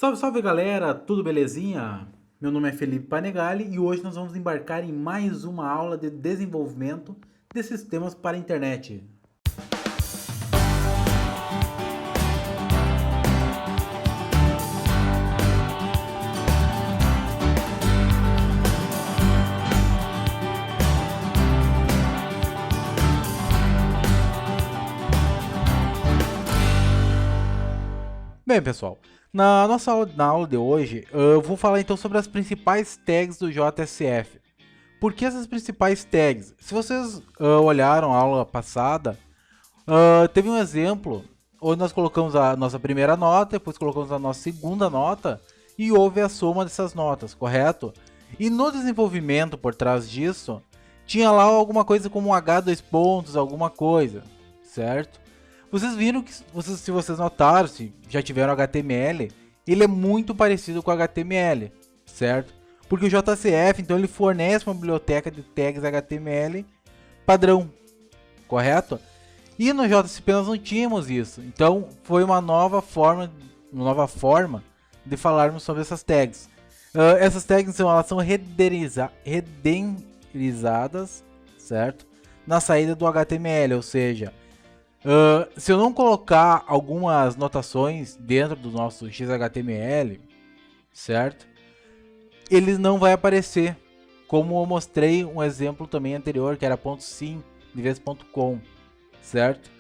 Salve, salve galera, tudo belezinha? Meu nome é Felipe Panegali e hoje nós vamos embarcar em mais uma aula de desenvolvimento de sistemas para a internet. Bem, pessoal, na aula de hoje, eu vou falar então sobre as principais tags do JSF. Por que essas principais tags? Se vocês olharam a aula passada, teve um exemplo onde nós colocamos a nossa primeira nota, depois colocamos a nossa segunda nota e houve a soma dessas notas, correto? E no desenvolvimento por trás disso, tinha lá alguma coisa como um H dois pontos, alguma coisa, certo? Vocês viram que, se vocês notaram, se já tiveram HTML, ele é muito parecido com o HTML, certo? Porque o JCF, então, ele fornece uma biblioteca de tags HTML padrão, correto? E no JSP nós não tínhamos isso, então foi uma nova forma de falarmos sobre essas tags. Essas tags então, elas são renderizadas, certo? Na saída do HTML, ou seja, se eu não colocar algumas notações dentro do nosso XHTML, certo? Eles não vai aparecer, como eu mostrei um exemplo também anterior, que era .sim de vez .com, certo?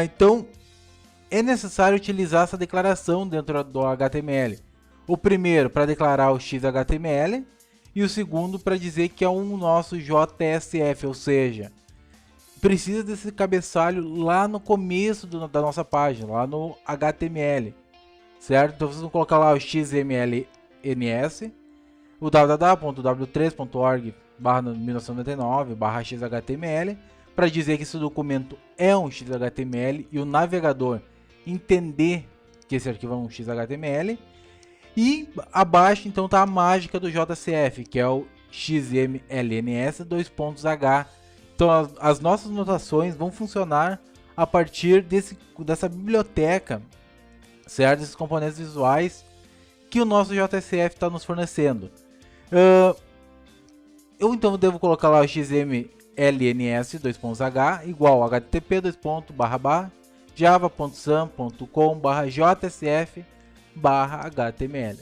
Então, é necessário utilizar essa declaração dentro do HTML. O primeiro para declarar o XHTML e o segundo para dizer que é um nosso JSF, ou seja, precisa desse cabeçalho lá no começo da nossa página, lá no HTML, certo? Então vocês vão colocar lá o XMLNS, o www.w3.org/1999/xhtml, para dizer que esse documento é um XHTML e o navegador entender que esse arquivo é um XHTML. E abaixo então está a mágica do JCF, que é o XMLNS:*H. Então as nossas notações vão funcionar a partir dessa biblioteca, certo? Desses componentes visuais que o nosso JSF está nos fornecendo. Eu então devo colocar lá o XMLNS:*H igual http://java.sam.com/JSF/HTML,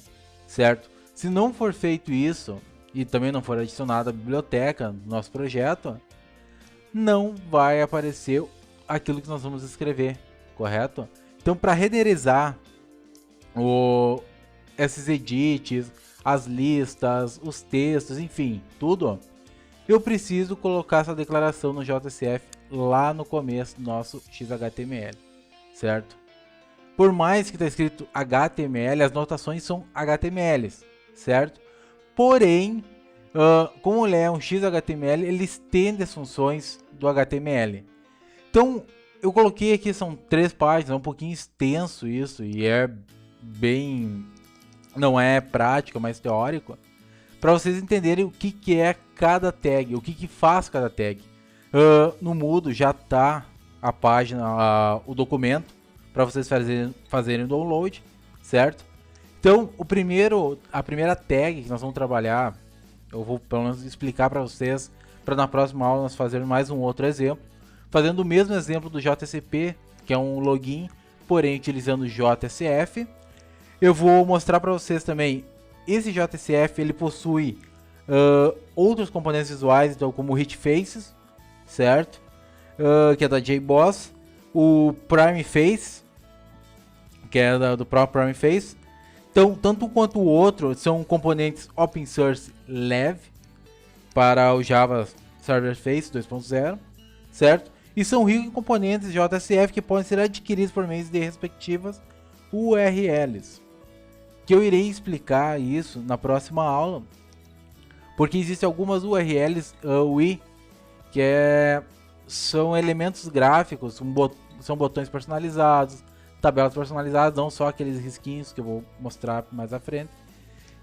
certo? Se não for feito isso e também não for adicionada a biblioteca no nosso projeto, não vai aparecer aquilo que nós vamos escrever, correto? Então, para renderizar esses edits, as listas, os textos, enfim, tudo, eu preciso colocar essa declaração no JSF lá no começo do nosso XHTML, certo? Por mais que está escrito HTML, as notações são HTMLs, certo? Porém, como ele é um XHTML, ele estende as funções do HTML. Então, eu coloquei aqui, são 3 páginas, é um pouquinho extenso isso, e é bem... não é prático, mas teórico, para vocês entenderem o que é cada tag, o que faz cada tag. No Moodle já está a página, o documento, para vocês fazerem o download, certo? Então, a primeira tag que nós vamos trabalhar, eu vou pelo menos explicar para vocês, para na próxima aula nós fazermos mais um outro exemplo, fazendo o mesmo exemplo do JSP, que é um login, porém utilizando o JSF. Eu vou mostrar para vocês também, esse JSF ele possui outros componentes visuais, então como o Hit Faces, certo? Que é da JBoss, o Prime Face, que é do próprio Prime Face. Então, tanto quanto o outro são componentes open source leve para o Java Server Face 2.0, certo? E são ricos em componentes JSF que podem ser adquiridos por meio de respectivas URLs. Que eu irei explicar isso na próxima aula, porque existem algumas URLs UI que são elementos gráficos, são botões personalizados, tabelas personalizadas, não só aqueles risquinhos que eu vou mostrar mais à frente.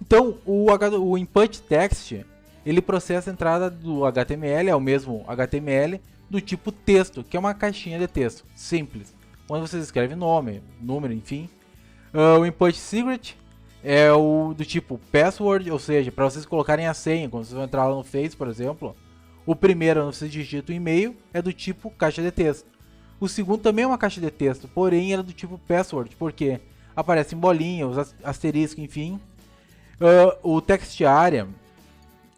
Então, o input text, ele processa a entrada do HTML, é o mesmo HTML do tipo texto, que é uma caixinha de texto simples, onde vocês escrevem nome, número, enfim. O input secret é o do tipo password, ou seja, para vocês colocarem a senha, quando vocês vão entrar lá no Face, por exemplo, o primeiro, onde vocês digitam o e-mail, é do tipo caixa de texto. O segundo também é uma caixa de texto, porém ela é do tipo password, porque aparecem bolinhas, os asteriscos, enfim. O text area,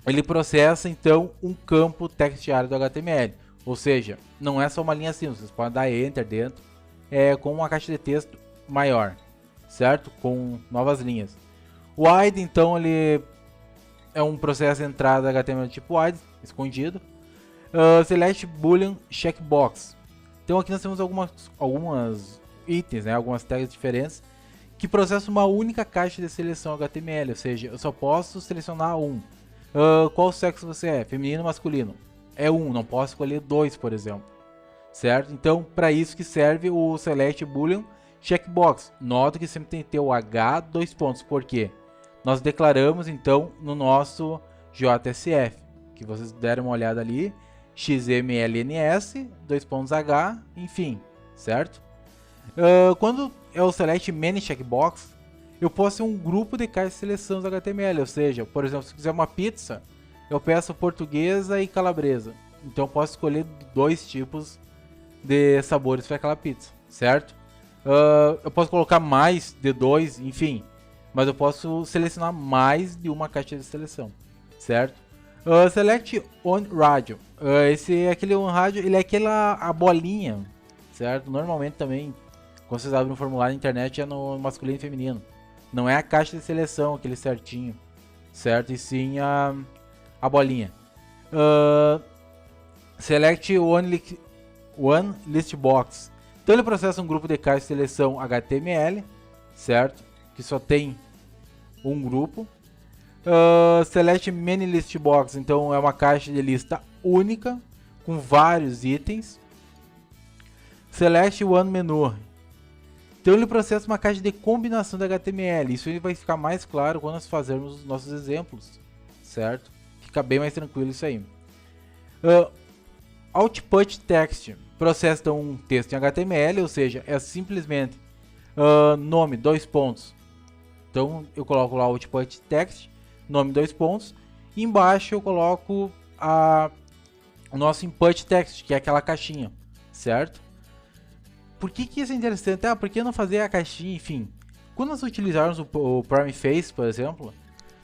ele processa então um campo text area do HTML, ou seja, não é só uma linha assim, vocês podem dar enter dentro, com uma caixa de texto maior, certo? Com novas linhas. O hide, então, ele é um processo de entrada HTML tipo hide, escondido. Select boolean checkbox. Então aqui nós temos algumas itens, né, algumas tags diferentes que processam uma única caixa de seleção HTML, ou seja, eu só posso selecionar um. Qual sexo você é? Feminino ou masculino? É um, não posso escolher dois, por exemplo. Certo? Então, para isso que serve o select boolean checkbox. Nota que sempre tem que ter o H, dois pontos, porque nós declaramos então no nosso JSF, que vocês deram uma olhada ali, XMLNS, dois pontos H, enfim, certo? Quando é o select many checkbox, eu posso ter um grupo de caixas de seleção do HTML, ou seja, por exemplo, se quiser uma pizza, eu peço portuguesa e calabresa. Então eu posso escolher dois tipos de sabores para aquela pizza, certo? Eu posso colocar mais de dois, enfim, mas eu posso selecionar mais de uma caixa de seleção, certo? Select on radio. Aquele on radio, ele é a bolinha, certo? Normalmente também, quando vocês abrem um formulário na internet, é no masculino e feminino. Não é a caixa de seleção, aquele certinho, certo? E sim a bolinha. Select one list box. Então ele processa um grupo de caixas de seleção HTML, certo? Que só tem um grupo. Select many list box. Então é uma caixa de lista única com vários itens. Select one menu. Então ele processa uma caixa de combinação de HTML. Isso vai ficar mais claro quando nós fazermos os nossos exemplos, certo? Fica bem mais tranquilo isso aí. Output text processa então um texto em HTML, ou seja, é simplesmente nome, dois pontos. Então eu coloco lá output text, nome, dois pontos. E embaixo eu coloco o nosso input text, que é aquela caixinha, certo? Por que isso é interessante? Por que não fazer a caixinha? Enfim, quando nós utilizarmos o Prime Face, por exemplo,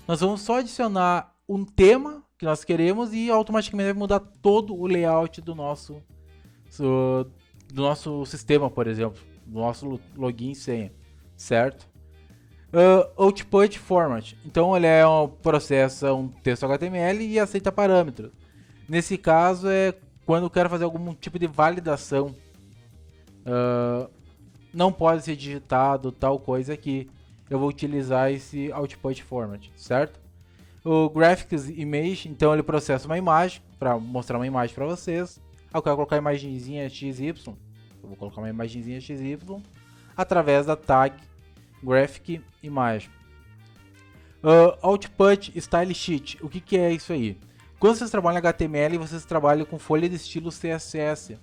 nós vamos só adicionar um tema que nós queremos e automaticamente vai mudar todo o layout do nosso sistema, por exemplo, do nosso login e senha, certo? Output format. Então ele processa um texto HTML e aceita parâmetros. Nesse caso é quando eu quero fazer algum tipo de validação. Não pode ser digitado tal coisa aqui. Eu vou utilizar esse output format, certo? O graphics image, então ele processa uma imagem para mostrar uma imagem para vocês. Eu quero colocar a imagenzinha XY. Eu vou colocar uma imagenzinha XY através da tag graphic image. Output style sheet. O que é isso aí? Quando vocês trabalham em HTML, vocês trabalham com folha de estilo CSS.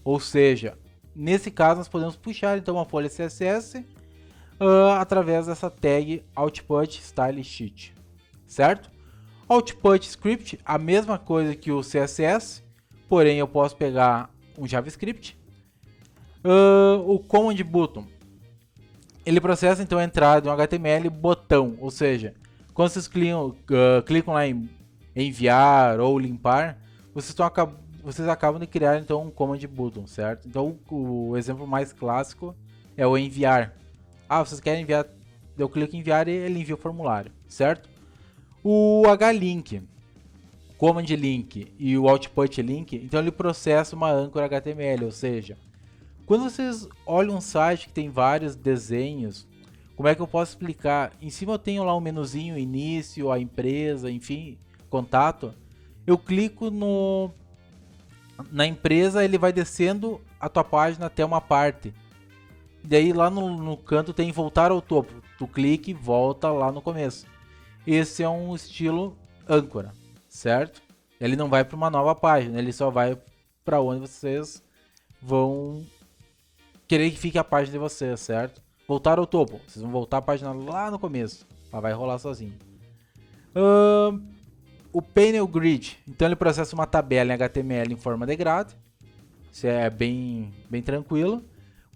Ou seja, nesse caso nós podemos puxar então uma folha CSS através dessa tag output style sheet, certo? Output script, a mesma coisa que o CSS, porém eu posso pegar um JavaScript. O command button, ele processa então a entrada de um HTML botão, ou seja, quando vocês clicam lá em enviar ou limpar, vocês acabam de criar então um command button, certo? Então o exemplo mais clássico é o enviar. Vocês querem enviar, eu clico em enviar e ele envia o formulário, certo? O hlink, command link e o output link, então ele processa uma âncora HTML, ou seja, quando vocês olham um site que tem vários desenhos, como é que eu posso explicar? Em cima eu tenho lá um menuzinho, início, a empresa, enfim, contato. Eu clico na empresa, ele vai descendo a tua página até uma parte. E daí lá no canto tem voltar ao topo. Tu clica e volta lá no começo. Esse é um estilo âncora, certo? Ele não vai para uma nova página, ele só vai para onde vocês vão querer que fique a página de vocês, certo? Voltar ao topo, vocês vão voltar a página lá no começo, mas vai rolar sozinho. O Panel Grid, então ele processa uma tabela em HTML em forma de grade. Isso é bem tranquilo.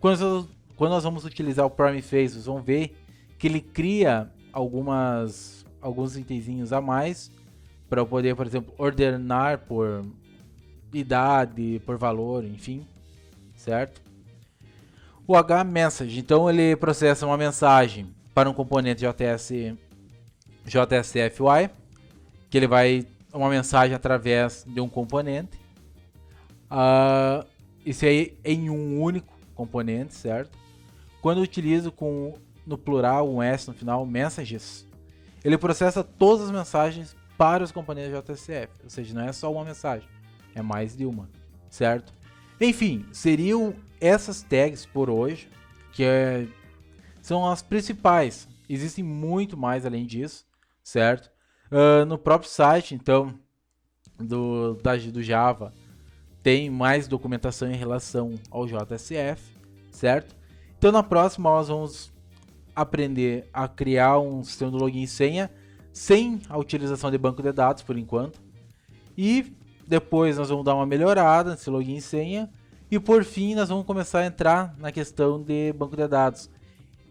Quando nós vamos utilizar o Prime Face, vocês vão ver que ele cria alguns itenzinhos a mais para eu poder, por exemplo, ordenar por idade, por valor, enfim, certo? O HMessage, então ele processa uma mensagem para um componente JSFY, que ele vai uma mensagem através de um componente. Isso aí em um único componente, certo? Quando eu utilizo no plural um S no final, messages, ele processa todas as mensagens para os componentes JSF, ou seja, não é só uma mensagem, é mais de uma, certo? Enfim, seriam essas tags por hoje, são as principais. Existem muito mais além disso, certo? No próprio site, então, do Java, tem mais documentação em relação ao JSF, certo? Então na próxima nós vamos aprender a criar um sistema de login e senha sem a utilização de banco de dados por enquanto. E depois nós vamos dar uma melhorada nesse login e senha. E por fim nós vamos começar a entrar na questão de banco de dados.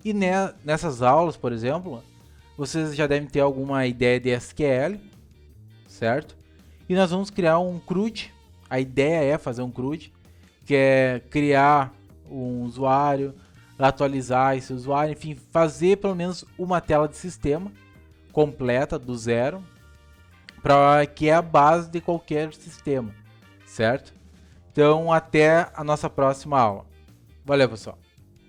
E nessas aulas, por exemplo, vocês já devem ter alguma ideia de SQL, certo? E nós vamos criar um CRUD. A ideia é fazer um CRUD, que é criar um usuário, atualizar esse usuário, enfim, fazer pelo menos uma tela de sistema completa do zero, para que é a base de qualquer sistema, certo? Então até a nossa próxima aula. Valeu, pessoal!